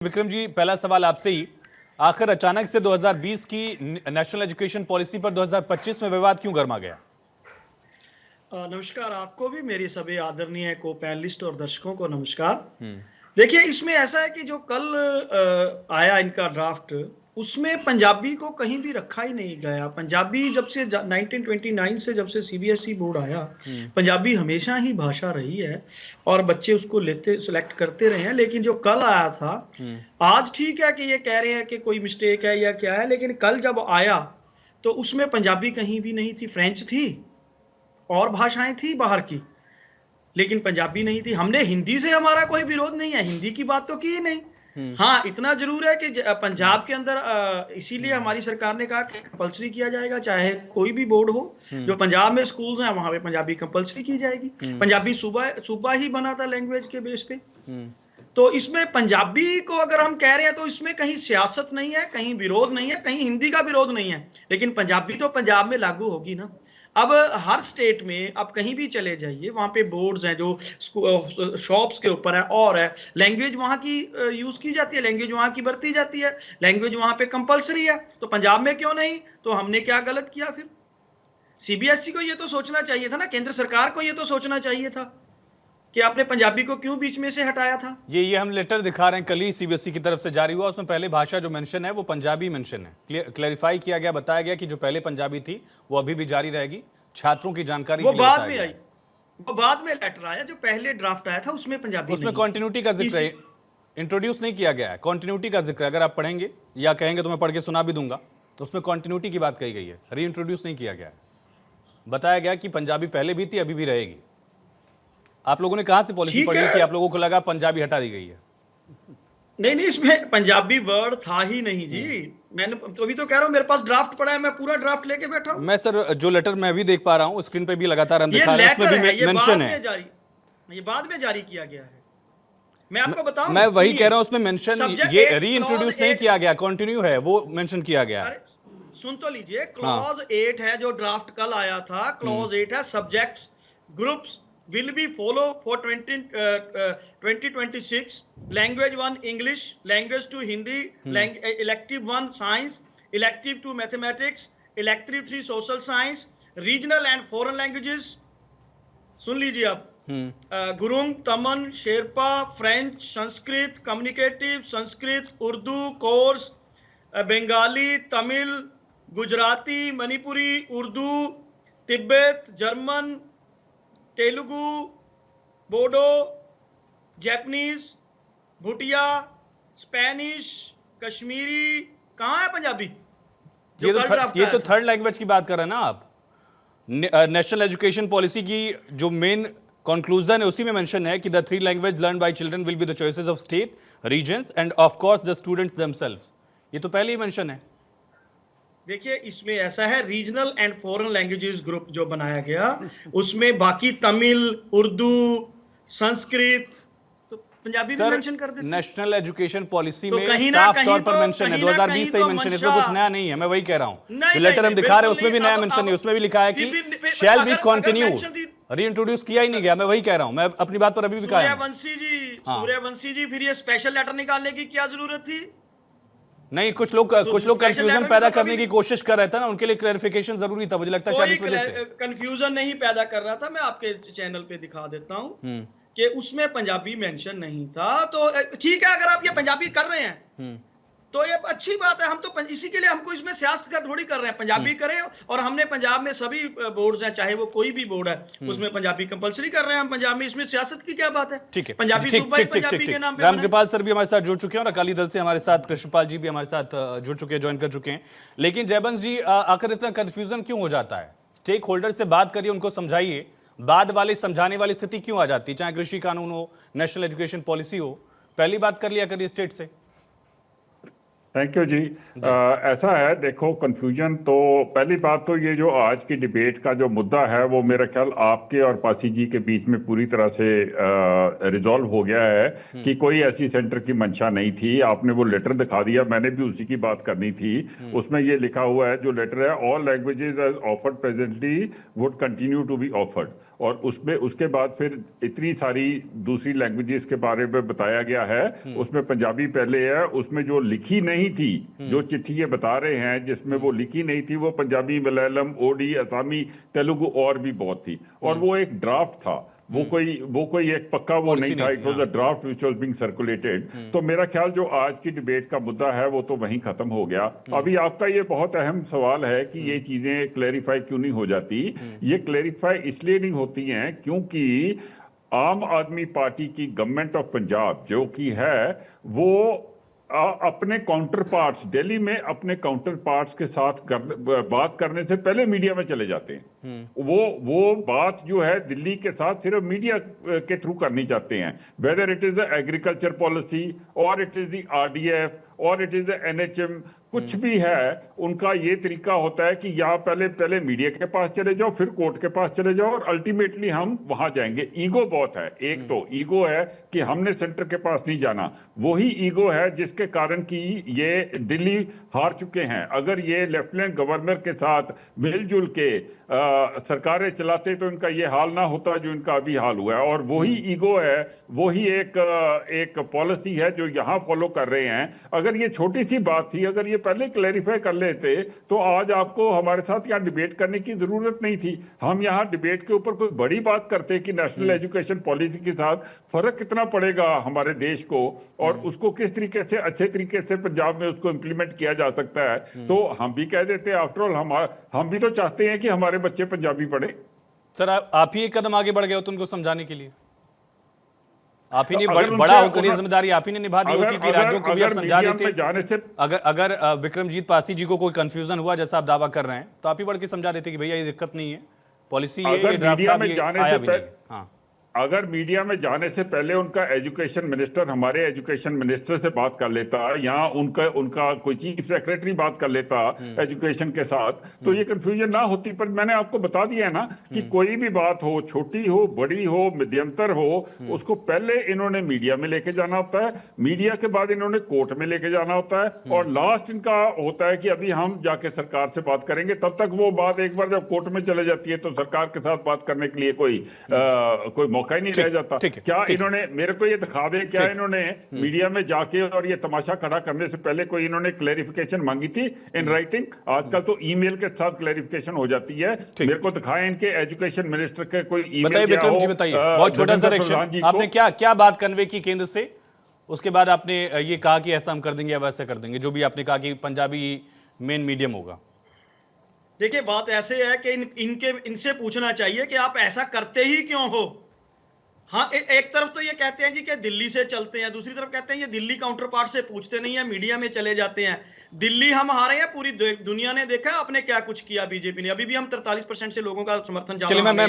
विक्रम जी, पहला सवाल आपसे ही। आखिर अचानक से 2020 की नेशनल एजुकेशन पॉलिसी पर 2025 में विवाद क्यों गर्मा गया? नमस्कार आपको भी, मेरी सभी आदरणीय को पैनलिस्ट और दर्शकों को नमस्कार। देखिए, इसमें ऐसा है कि जो कल आया इनका ड्राफ्ट, उसमें पंजाबी को कहीं भी रखा ही नहीं गया। पंजाबी जब से 1929 से जब से सीबीएसई बोर्ड आया, पंजाबी हमेशा ही भाषा रही है और बच्चे उसको लेते सिलेक्ट करते रहे हैं। लेकिन जो कल आया था, आज ठीक है कि ये कह रहे हैं कि कोई मिस्टेक है या क्या है, लेकिन कल जब आया तो उसमें पंजाबी कहीं भी नहीं थी। फ्रेंच थी और भाषाएं थी बाहर की, लेकिन पंजाबी नहीं थी। हमने हिंदी से हमारा कोई विरोध नहीं है, हिंदी की बात तो की ही नहीं। हाँ, इतना जरूर है कि पंजाब के अंदर इसीलिए हमारी सरकार ने कहा कि कंपलसरी किया जाएगा, चाहे कोई भी बोर्ड हो। जो पंजाब में स्कूल्स हैं वहां पे पंजाबी कंपलसरी की जाएगी। पंजाबी सूबा ही बना था लैंग्वेज के बेस पे। तो इसमें पंजाबी को अगर हम कह रहे हैं तो इसमें कहीं सियासत नहीं है, कहीं विरोध नहीं है, कहीं हिंदी का विरोध नहीं है, लेकिन पंजाबी तो पंजाब में लागू होगी ना। अब हर स्टेट में आप कहीं भी चले जाइए, वहां पे बोर्ड्स हैं जो शॉप्स के ऊपर है, और है लैंग्वेज वहां की यूज की जाती है, लैंग्वेज वहां की बरती जाती है, लैंग्वेज वहां पे कंपलसरी है। तो पंजाब में क्यों नहीं? तो हमने क्या गलत किया फिर? सीबीएसई को ये तो सोचना चाहिए था ना, केंद्र सरकार को ये तो सोचना चाहिए था कि आपने पंजाबी को क्यों बीच में से हटाया था। ये हम लेटर दिखा रहे हैं, कल ही सीबीएसई की तरफ से जारी हुआ। उसमें पहले भाषा जो मेंशन है वो पंजाबी मेंशन है। क्लैरिफाई किया गया, बताया गया कि जो पहले पंजाबी थी वो अभी भी जारी रहेगी। छात्रों की जानकारी वो बाद में आई, वो बाद में लेटर आया। जो पहले ड्राफ्ट आया था उसमें पंजाबी, उसमें कॉन्टिन्यूटी का जिक्र है, इंट्रोड्यूस नहीं किया गया है। कॉन्टिन्यूटी का जिक्र अगर आप पढ़ेंगे या कहेंगे तो मैं पढ़ के सुना भी दूंगा, तो उसमें कॉन्टिन्यूटी की बात कही गई है, री इंट्रोड्यूस नहीं किया गया है। बताया गया कि पंजाबी पहले भी थी, अभी भी रहेगी। आप लोगों ने कहां से पॉलिसी पढ़ी कि आप लोगों को लगा पंजाबी हटा दी गई है? नहीं, इसमें पंजाबी वर्ड था ही नहीं जी। मैंने तो अभी तो कह रहा हूं, मेरे पास ड्राफ्ट पड़ा है, मैं पूरा ड्राफ्ट लेके बैठा हूं। मैं सर जो लेटर मैं भी देख पा रहा हूं, स्क्रीन पे भी लगातार हम दिखा रहे हैं, उसमें भी मेंशन है। ये बाद में जारी किया गया है। मैं आपको बताऊं, मैं वही कह रहा हूं, उसमें मेंशन, ये री इंट्रोड्यूस नहीं किया गया, कंटिन्यू है, वो मेंशन किया गया है। सुन तो लीजिए, क्लॉज 8 है जो ड्राफ्ट कल आया था। क्लॉज 8 है, subjects groups will be follow for 2026 language 1 English, language 2 Hindi, elective 1 science, elective 2 mathematics, elective 3 social science, regional and foreign languages। सुन लीजिए आप, गुरुंग, तमन, Sherpa, French, Sanskrit, communicative, Sanskrit, Urdu course, Bengali, Tamil, Gujarati, Manipuri, Urdu, Tibet, German, Telugu, Bodo, Japanese, Bhutia, Spanish, Kashmiri. कहाँ है पंजाबी? ये तो थर्ड लैंग्वेज की बात कर रहे हैं ना आप। नेशनल एजुकेशन पॉलिसी की जो मेन कंक्लूजन है उसी में मेंशन है कि the 3 language learn by children will be the choices of state, regions and of course the students themselves. ये तो पहले ही मेंशन है। देखिए, इसमें ऐसा है, regional and foreign languages group जो बनाया गया, उसमें बाकी तमिल, उर्दू, संस्कृत, तो पंजाबी भी मेंशन कर देते। नेशनल एजुकेशन पॉलिसी में साफ तौर पर मेंशन है, 2020 से ही मेंशन है, इसमें कुछ नया नहीं है। मैं वही कह रहा हूं, जो लेटर हम दिखा रहे हैं उसमें भी नया मेंशन नहीं, उसमें भी लिखा है कि शैल बी कंटिन्यू, रीइंट्रोड्यूस किया ही नहीं गया। मैं वही कह रहा हूं, मैं अपनी बात पर अभी भी कायम हूं। सूर्यवंशी जी, फिर ये स्पेशल लेटर निकालने की क्या जरूरत थी? नहीं, कुछ लोग कंफ्यूजन पैदा करने की कोशिश कर रहे थे ना, उनके लिए क्लैरिफिकेशन जरूरी था, मुझे लगता है शायद इस वजह से। कंफ्यूजन नहीं पैदा कर रहा था। मैं आपके चैनल पे दिखा देता हूं कि उसमें पंजाबी मेंशन नहीं था। तो ठीक है, अगर आप ये पंजाबी कर रहे हैं तो ये अच्छी बात है। हम तो इसी के लिए हमको इसमें सियासत कर थोड़ी कर रहे हैं, पंजाबी करें। और हमने पंजाब में सभी बोर्ड्स हैं, चाहे वो कोई भी बोर्ड है, उसमें पंजाबी कंपलसरी कर रहे हैं हम पंजाब में। इसमें सियासत की क्या बात है? ठीक है, पंजाबी सूबा ही पंजाबी के नाम पे। रामकृपाल सर भी हमारे साथ जुड़ चुके हैं और अकाली दल से हमारे साथ कृष्णपाल जी भी हमारे साथ जुड़ चुके हैं, ज्वाइन कर चुके हैं। लेकिन जयबंश जी, आखिर इतना कंफ्यूजन क्यों हो जाता है? स्टेक होल्डर से बात करिए, उनको समझाइए, बाद वाले समझाने वाली स्थिति क्यों आ जाती है? चाहे कृषि कानून हो, नेशनल एजुकेशन पॉलिसी हो, पहली बात कर लिया करिए स्टेट से। थैंक यू जी। ऐसा है, देखो, कंफ्यूजन तो पहली बात तो ये जो आज की डिबेट का जो मुद्दा है वो मेरा ख्याल आपके और पासी जी के बीच में पूरी तरह से रिजॉल्व हो गया है कि कोई ऐसी सेंटर की मंशा नहीं थी। आपने वो लेटर दिखा दिया, मैंने भी उसी की बात करनी थी। उसमें ये लिखा हुआ है, जो लेटर है, all languages as offered presently would continue to be offered. और उसमें उसके बाद फिर इतनी सारी दूसरी लैंग्वेजेस के बारे में बताया गया है, उसमें पंजाबी पहले है, उसमें जो लिखी नहीं थी, जो चिट्ठी ये बता रहे हैं जिसमें वो लिखी नहीं थी, वो पंजाबी, मलयालम, ओडी, असमी, तेलुगु और भी बहुत थी, और वो एक ड्राफ्ट था, वो कोई एक पक्का वो नहीं था, it was a draft which was being circulated. तो मेरा ख्याल जो आज की डिबेट का मुद्दा है वो तो वहीं खत्म हो गया। अभी आपका ये बहुत अहम सवाल है कि ये चीजें क्लैरिफाई क्यों नहीं हो जाती। ये क्लैरिफाई इसलिए नहीं होती हैं क्योंकि आम आदमी पार्टी की गवर्नमेंट ऑफ पंजाब जो की है वो अपने काउंटर पार्ट्स दिल्ली में अपने काउंटर पार्ट्स के साथ बात करने से पहले मीडिया में चले जाते हैं। वो बात जो है दिल्ली के साथ सिर्फ मीडिया के थ्रू करनी चाहते हैं, whether it is the agriculture policy और इट इज द आरडीएफ और इट इज द एनएचएम, कुछ भी है उनका ये तरीका होता है कि या पहले मीडिया के पास चले जाओ, फिर कोर्ट के पास चले जाओ और अल्टीमेटली हम वहां जाएंगे। ईगो बहुत है, एक तो ईगो है कि हमने सेंटर के पास नहीं जाना, वही ईगो है जिसके कारण कि ये दिल्ली हार चुके हैं। अगर ये लेफ्टिनेंट गवर्नर के साथ मिलजुल के सरकारें चलाते तो इनका ये हाल ना होता जो इनका अभी हाल हुआ है, और वही ईगो है, वही एक पॉलिसी है जो यहां फॉलो कर रहे हैं। अगर ये छोटी सी बात थी, अगर ये पहले क्लैरिफाई कर लेते तो आज आपको हमारे साथ यहाँ डिबेट करने की जरूरत नहीं थी। हम यहाँ डिबेट के ऊपर कोई बड़ी बात करते कि नेशनल एजुकेशन पॉलिसी के साथ फर्क कितना पड़ेगा हमारे देश को और उसको किस तरीके से अच्छे तरीके से पंजाब में उसको इंप्लीमेंट किया जा सकता है, तो हम भी कह देते आफ्टर ऑल हम भी तो चाहते हैं कि हमारे बच्चे पंजाबी पढ़े। सर आप ही एक कदम आगे बढ़ गए हो तो उनको समझाने के लिए, आप ही ने बड़ा होकर ये जिम्मेदारी आप ही ने निभा दी होती कि राज्यों को भी आप समझा देते। जाने से अगर विक्रमजीत पासी जी को कोई कंफ्यूजन हुआ जैसा आप दावा कर रहे हैं तो आप ही बढ़ के समझा देते कि भैया ये दिक्कत नहीं है, पॉलिसी ये ड्राफ्ट आया भी नहीं। हाँ, अगर मीडिया में जाने से पहले उनका एजुकेशन मिनिस्टर हमारे एजुकेशन मिनिस्टर से बात कर लेता या उनका कोई चीफ सेक्रेटरी बात कर लेता एजुकेशन के साथ, तो ये कंफ्यूजन ना होती। पर मैंने आपको बता दिया है ना कि कोई भी बात हो, छोटी हो, बड़ी हो, मध्यंतर हो, उसको पहले इन्होंने मीडिया में लेके जाना होता है, मीडिया के बाद इन्होंने कोर्ट में लेके जाना होता है, और लास्ट इनका होता है कि अभी हम जाके सरकार से बात करेंगे। तब तक वो बात एक बार जब कोर्ट में चले जाती है तो सरकार के साथ बात करने के लिए कोई मौका ही नहीं रह जाता। क्या इन्होंने मेरे को ये दिखा दे, क्या इन्होंने मीडिया में जाके और ये तमाशा खड़ा करने से पहले कोई इन्होंने क्लैरिफिकेशन मांगी थी इन राइटिंग? आजकल तो ईमेल के साथ क्लैरिफिकेशन हो जाती है। मेरे को दिखाएं इनके एजुकेशन मिनिस्टर के कोई ईमेल। बताइए विक्रम जी, बताइए, बहुत छोटा सा रिएक्शन, आपने क्या बात कन्वे की केंद्र से, उसके बाद आपने ये कहा कि ऐसा हम कर देंगे या वैसा कर देंगे, जो भी आपने कहा कि पंजाबी मेन मीडियम होगा। देखिए बात ऐसे है कि इनसे पूछना चाहिए कि आप ऐसा करते ही क्यों हो। हाँ, एक तरफ तो ये कहते हैं जी कि दिल्ली से चलते हैं, दूसरी तरफ कहते हैं ये दिल्ली काउंटर पार्ट से पूछते नहीं है, मीडिया में चले जाते हैं। दिल्ली हम हारे हैं, पूरी दुनिया ने देखा आपने क्या कुछ किया बीजेपी ने। अभी भी हम 43% से लोगों का समर्थन